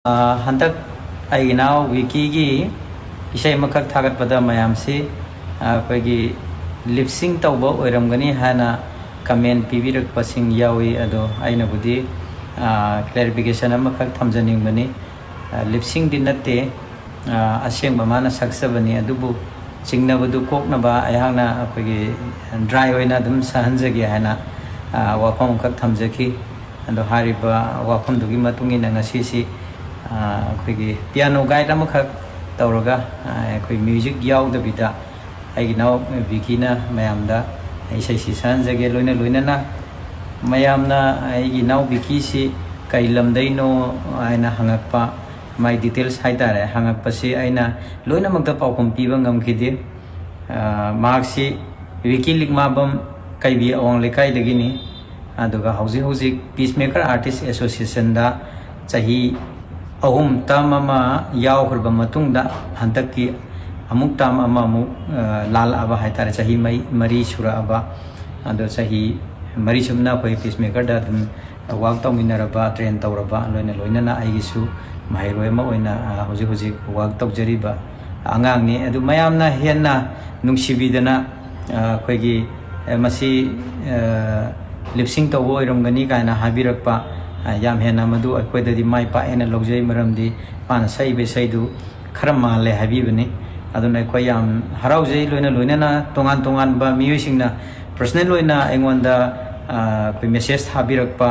Handak ay now Bicky gi isay makak thagat pada mayam si pagi lip sync tawbo oiram gani hana comment pibirak pasing yawi ado aina budi clarification amakak thamjaning bani lip sync din natte aseng bamana saksa bani adubu chingna budu kokna ba ayhangna pagi dry oina dum sahanjagi hana wafam kak thamjaki ado hariba wafam dugi matungi na ngasi si ꯑꯩꯈꯣꯏꯒꯤ piano guide ꯑꯃꯈꯛ ꯇꯧꯔꯒ ꯑꯩꯈꯣꯏ music ꯌꯥꯎꯗꯕꯤꯗ ꯑꯩꯒꯤ ꯏꯅꯥꯎ ꯕꯤꯀꯤꯅ ꯃꯌꯥꯝꯗ ꯏꯁꯩꯁꯤ ꯁꯛꯍꯟꯖꯒꯦ ꯂꯣꯏꯅꯅ ꯃꯌꯥꯝꯅ ꯑꯩꯒꯤ ꯏꯅꯥꯎ ꯕꯤꯀꯤꯁꯤ ꯀꯩ ꯂꯝꯗꯩꯅꯣ ꯍꯥꯏꯅ ꯍꯪꯉꯛꯄ ꯃꯥꯏ ꯗꯤꯇꯦꯜꯁ ꯍꯥꯏꯇꯥꯔꯦ ꯍꯪꯉꯛꯄꯁꯤ ꯑꯩꯅ ꯂꯣꯏꯅꯃꯛꯇ ꯄꯥꯎꯈꯨꯝ ꯄꯤꯕ ꯉꯝꯈꯤꯗꯦ ꯃꯍꯥꯛꯁꯤ ꯕꯤꯀꯤ ꯂꯤꯛꯃꯥꯕꯝ ꯀꯩꯕꯤ ꯑꯋꯥꯡ ꯂꯩꯀꯥꯏꯗꯒꯤꯅꯤ ꯑꯗꯨꯒ ꯍꯧꯖꯤꯛ ꯄꯤꯁꯃꯦꯀꯔ ꯑꯥꯔꯇꯤꯁ ꯑꯦꯁꯣꯁꯤꯌꯦꯁꯟꯗ ꯆꯍꯤ ahum tam ama yaw khurba matungda hantakki amuk tam ama amuk lal aba haitare chahi mari sura aba ado chahi mari sumna koi peacemaker da dum wak taw minaraba train tawraba loina na aigisu mahairoi ma oina hoji wak taw jariba angang ni adu mayamna henna nungsibidana khoigi masi lip sync tawbo iramgani kaina habirakpa yam hena madu akoidadi mai pa ena logjai maramdi pana sai be sai du khara male habibani aduna ko yam haraujai loina na tongan ba miusingna personal loina engonda ko message habirakpa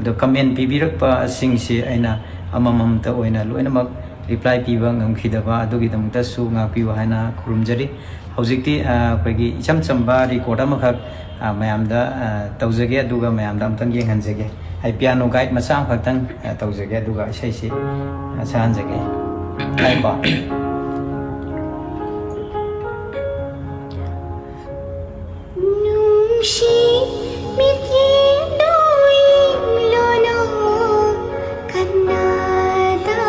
ado comment pibirakpa singsi aina amamam ta oina loina mak reply piba ngamkhidaba adugi damta su ngapi haina khurumjari hojikti koigi icham chamba record amakhak mayamda tawjage aduga mayamda amtang yenghanjage ai piano guide masang khatang tawjage aduga isai si sahanjage lai ba Nungsi Bicky doi lono kannada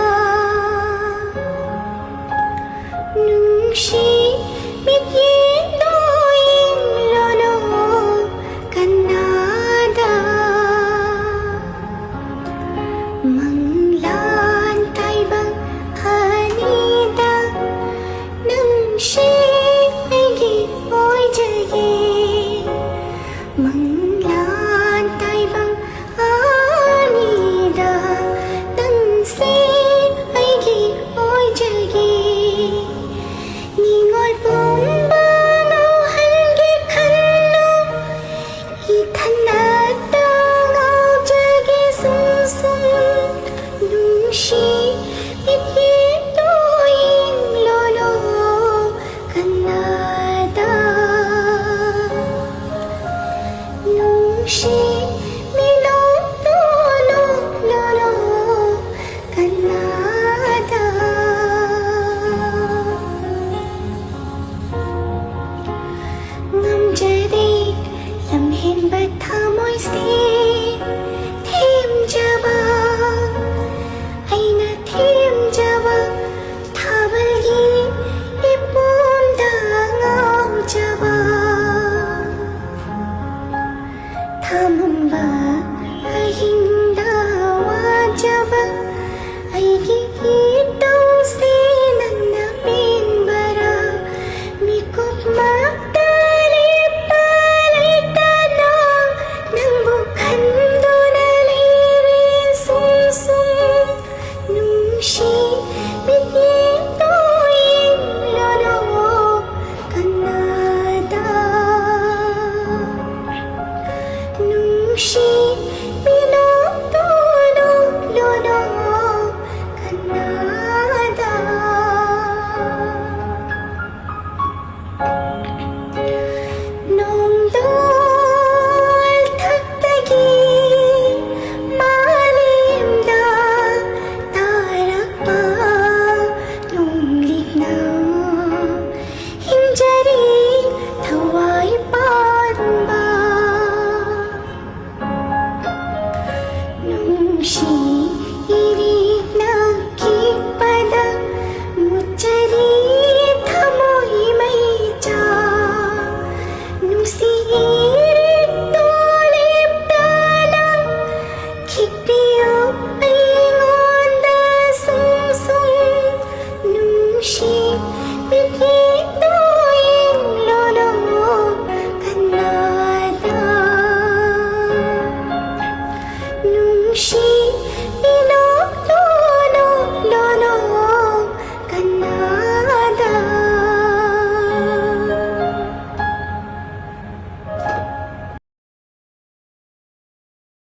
Nungsi Bicky doi lono kannada manglan taibang hanida Nungsi aigi oi jage manglan taibang anida Nungsi aigi oi jage ningol pumba no hange khanno ithanata ngau jage sum Nungsi Bicky doi lono kannada Nungsi Minokto noklunu kannada ngamjade lamhenba thamoi se themjaba aina themjaba thabalgi ipumda ngaujaba thamamba ahinda wajaba aigi hitau se nanna penbara mikup maktale palaitana nangbu khanduna lere sum Nungsi